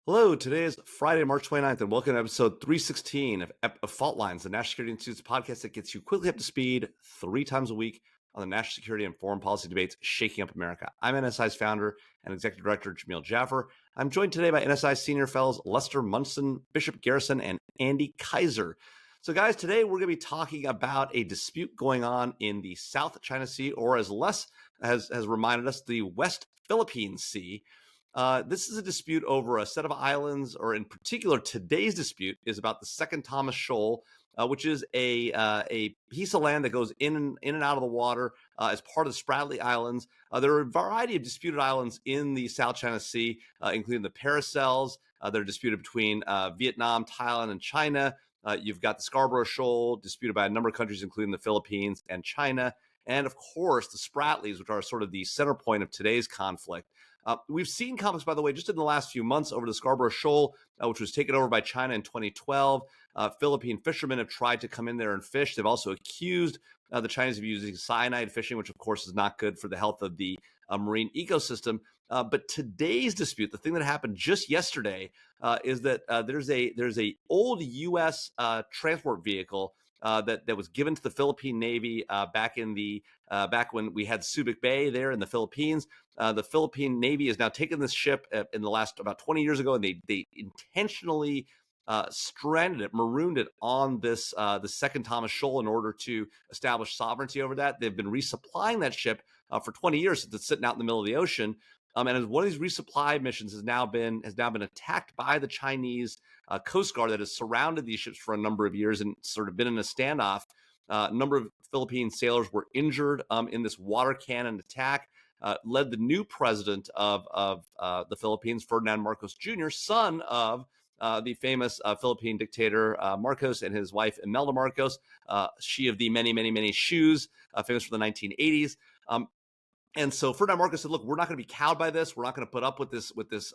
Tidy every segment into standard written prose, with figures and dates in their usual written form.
Hello, today is Friday, March 29th, and welcome to episode 316 of Fault Lines, the National Security Institute's podcast that gets you quickly up to speed 3 times a week on the national security and foreign policy debates shaking up America. I'm NSI's founder and executive director, Jamil Jaffer. I'm joined today by NSI senior fellows Lester Munson, Bishop Garrison, and Andy Kaiser. So, guys, today we're going to be talking about a dispute going on in the South China Sea, or as Les has reminded us, the West Philippine Sea. This is a dispute over a set of islands, or in particular, today's dispute is about the Second Thomas Shoal, which is a piece of land that goes in and out of the water as part of the Spratly Islands. There are a variety of disputed islands in the South China Sea, including the Paracels. That are disputed between Vietnam, Thailand, and China. You've got the Scarborough Shoal, disputed by a number of countries, including the Philippines and China. And of course, the Spratlys, which are sort of the center point of today's conflict. We've seen conflicts, by the way, just in the last few months over the Scarborough Shoal, which was taken over by China in 2012. Philippine fishermen have tried to come in there and fish. They've also accused the Chinese of using cyanide fishing, which, of course, is not good for the health of the marine ecosystem. But today's dispute, the thing that happened just yesterday, is that there's a old U.S. Transport vehicle that was given to the Philippine Navy back when we had Subic Bay there in the Philippines. The Philippine Navy has now taken this ship in the last about 20 years ago, and they intentionally stranded it, marooned it on the Second Thomas Shoal in order to establish sovereignty over that. They've been resupplying that ship for 20 years since it's sitting out in the middle of the ocean. And as one of these resupply missions has now been attacked by the Chinese Coast Guard that has surrounded these ships for a number of years and sort of been in a standoff. A number of Philippine sailors were injured in this water cannon attack. Led the new president of the Philippines, Ferdinand Marcos Jr., son of the famous Philippine dictator Marcos, and his wife Imelda Marcos, she of the many, many, many shoes, famous from the 1980s. And so Ferdinand Marcos said, "Look, we're not going to be cowed by this. We're not going to put up with this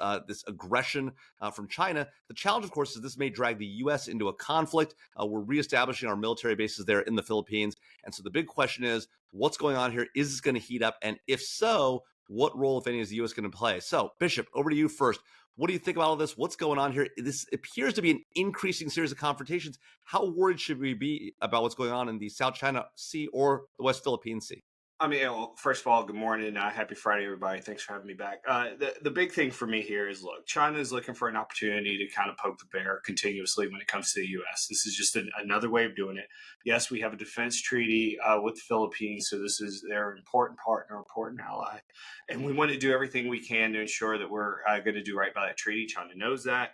aggression from China. The challenge, of course, is this may drag the U.S. into a conflict. We're reestablishing our military bases there in the Philippines, and so the big question is, what's going on here? Is this going to heat up? And if so, what role, if any, is the U.S. going to play?" So, Bishop, over to you first. What do you think about all this? What's going on here? This appears to be an increasing series of confrontations. How worried should we be about what's going on in the South China Sea or the West Philippine Sea? Well, first of all, good morning. Happy Friday, everybody. Thanks for having me back. The big thing for me here is, look, China is looking for an opportunity to kind of poke the bear continuously when it comes to the U.S. This is just another way of doing it. Yes, we have a defense treaty with the Philippines, so this is their important partner, important ally. And we want to do everything we can to ensure that we're going to do right by that treaty. China knows that.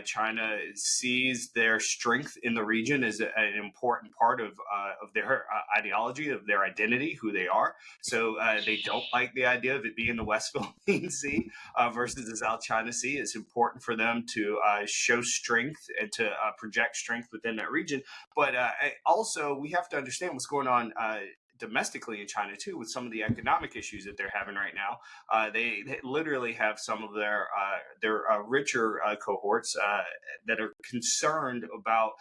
China sees their strength in the region as an important part of their ideology, of their identity, who they are. So they don't like the idea of it being the West Philippine Sea versus the South China Sea. It's important for them to show strength and to project strength within that region. But also, we have to understand what's going on domestically in China too, with some of the economic issues that they're having right now. They literally have some of their richer cohorts that are concerned about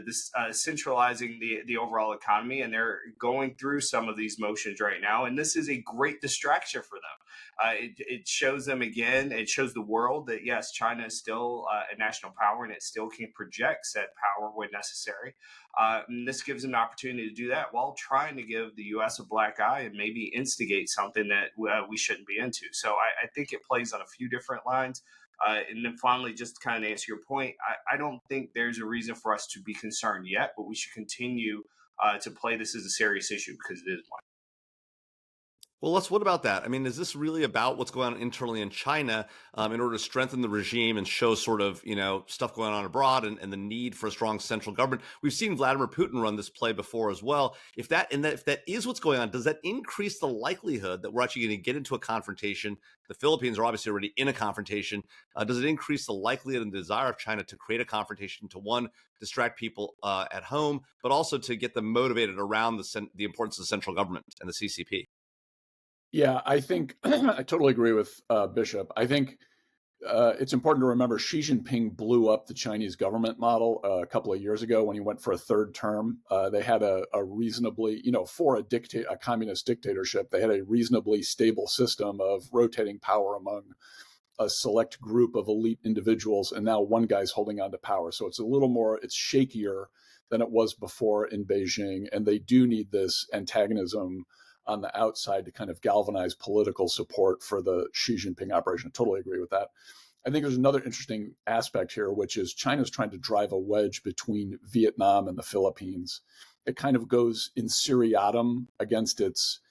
this centralizing the overall economy, and they're going through some of these motions right now. And this is a great distraction for them. It shows them again. It shows the world that yes, China is still a national power, and it still can project said power when necessary. And this gives them an opportunity to do that while trying to give the U.S. a black eye and maybe instigate something that we shouldn't be into. So I think it plays on a few different lines. And then finally, just to kind of answer your point, I don't think there's a reason for us to be concerned yet, but we should continue to play this as a serious issue because it is one. Well, what about that? I mean, is this really about what's going on internally in China in order to strengthen the regime and show sort of, stuff going on abroad and the need for a strong central government? We've seen Vladimir Putin run this play before as well. If that is what's going on, does that increase the likelihood that we're actually going to get into a confrontation? The Philippines are obviously already in a confrontation. Does it increase the likelihood and desire of China to create a confrontation to, one, distract people at home, but also to get them motivated around the importance of the central government and the CCP? Yeah, I think I totally agree with Bishop. I think it's important to remember Xi Jinping blew up the Chinese government model a couple of years ago when he went for a third term. They had a reasonably, for a communist dictatorship, they had a reasonably stable system of rotating power among a select group of elite individuals, and now one guy's holding on to power. So it's a little more, it's shakier than it was before in Beijing, and they do need this antagonism on the outside to kind of galvanize political support for the Xi Jinping operation. I totally agree with that. I think there's another interesting aspect here, which is China's trying to drive a wedge between Vietnam and the Philippines. It kind of goes in seriatim against its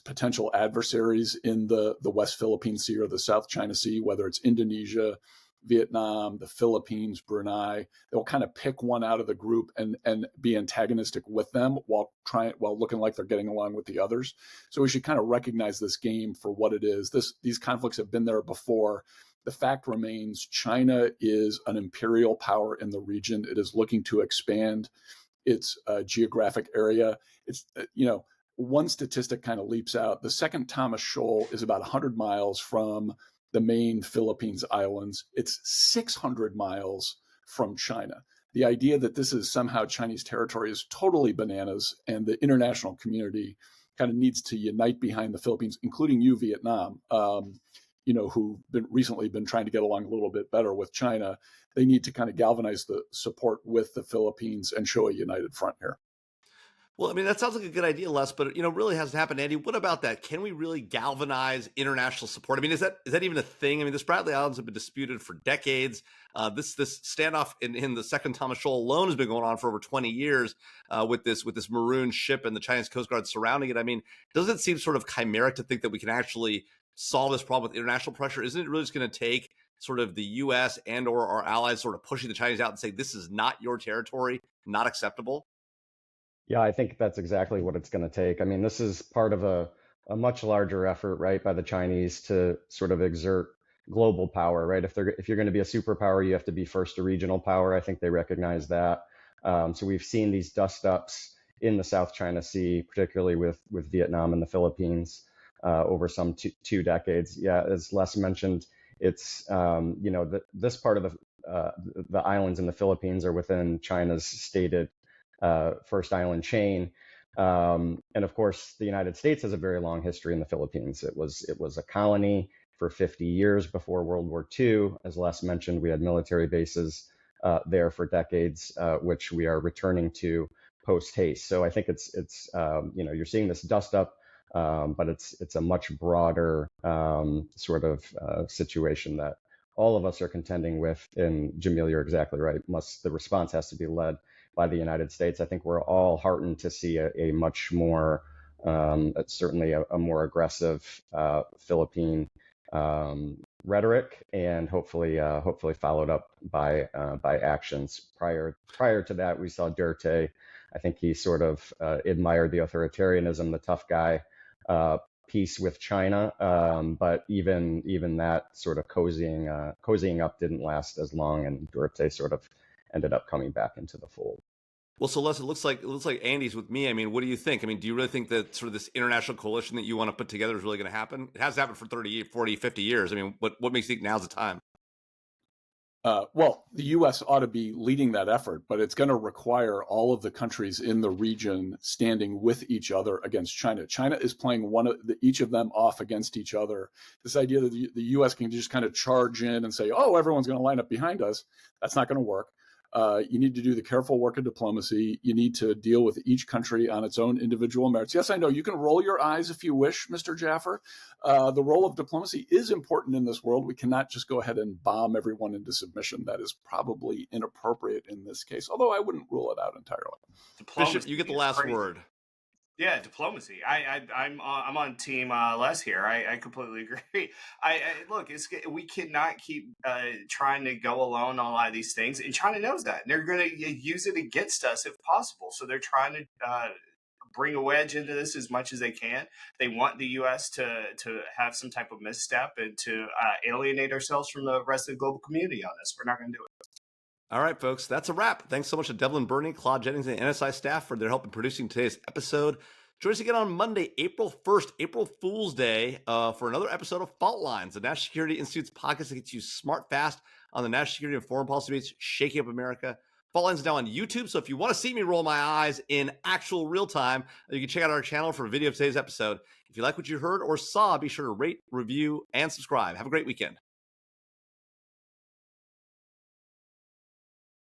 potential adversaries in the West Philippine Sea or the South China Sea, whether it's Indonesia, Vietnam, the Philippines, Brunei. They'll kind of pick one out of the group and be antagonistic with them while looking like they're getting along with the others. So we should kind of recognize this game for what it is. These conflicts have been there before. The fact remains China is an imperial power in the region. It is looking to expand its geographic area. It's, one statistic kind of leaps out. The Second Thomas Shoal is about 100 miles from the main Philippines islands. It's 600 miles from China. The idea that this is somehow Chinese territory is totally bananas, and the international community kind of needs to unite behind the Philippines, including you, Vietnam, who've recently been trying to get along a little bit better with China. They need to kind of galvanize the support with the Philippines and show a united front here. Well, I mean, that sounds like a good idea, Les, but really hasn't happened. Andy, what about that? Can we really galvanize international support? I mean, is that even a thing? I mean, the Spratly Islands have been disputed for decades. This standoff in the Second Thomas Shoal alone has been going on for over 20 years with this maroon ship and the Chinese Coast Guard surrounding it. I mean, doesn't it seem sort of chimeric to think that we can actually solve this problem with international pressure? Isn't it really just going to take sort of the U.S. and or our allies sort of pushing the Chinese out and say, this is not your territory, not acceptable? Yeah, I think that's exactly what it's going to take. I mean, this is part of a much larger effort, right, by the Chinese to sort of exert global power, right? If you're going to be a superpower, you have to be first a regional power. I think they recognize that. So we've seen these dust-ups in the South China Sea, particularly with Vietnam and the Philippines over some two decades. Yeah, as Les mentioned, it's this part of the islands in the Philippines are within China's stated first island chain. And of course, the United States has a very long history in the Philippines. It was a colony for 50 years before World War II. As Les mentioned, we had military bases there for decades, which we are returning to post haste. So I think it's you're seeing this dust up, but it's a much broader sort of situation that all of us are contending with. And Jamil, you're exactly right. The response has to be led by the United States. I think we're all heartened to see a much more, certainly a more aggressive Philippine rhetoric, and hopefully followed up by actions. Prior to that, we saw Duterte. I think he sort of admired the authoritarianism, the tough guy piece with China, but even that sort of cozying up didn't last as long, and Duterte sort of ended up coming back into the fold. Well, so Les, it looks like Andy's with me. I mean, what do you think? I mean, do you really think that sort of this international coalition that you want to put together is really going to happen? It has happened for 30, 40, 50 years. I mean, what makes you think now's the time? Well, the U.S. ought to be leading that effort, but it's going to require all of the countries in the region standing with each other against China. China is playing each of them off against each other. This idea that the U.S. can just kind of charge in and say, oh, everyone's going to line up behind us, that's not going to work. You need to do the careful work of diplomacy. You need to deal with each country on its own individual merits. Yes, I know you can roll your eyes if you wish, Mr. Jaffer. The role of diplomacy is important in this world. We cannot just go ahead and bomb everyone into submission. That is probably inappropriate in this case, although I wouldn't rule it out entirely. Bishop, you get the last word. Yeah, diplomacy. I'm on team Les here. I completely agree. Look, we cannot keep trying to go alone on a lot of these things, and China knows that. And they're going to use it against us if possible. So they're trying to bring a wedge into this as much as they can. They want the U.S. to have some type of misstep and to alienate ourselves from the rest of the global community on this. We're not going to do it. All right, folks, that's a wrap. Thanks so much to Devlin Burney, Claude Jennings, and the NSI staff for their help in producing today's episode. Join us again on Monday, April 1st, April Fool's Day, for another episode of Fault Lines, the National Security Institute's podcast that gets you smart fast on the national security and foreign policy debates shaking up America. Fault Lines is now on YouTube, so if you want to see me roll my eyes in actual real time, you can check out our channel for a video of today's episode. If you like what you heard or saw, be sure to rate, review, and subscribe. Have a great weekend.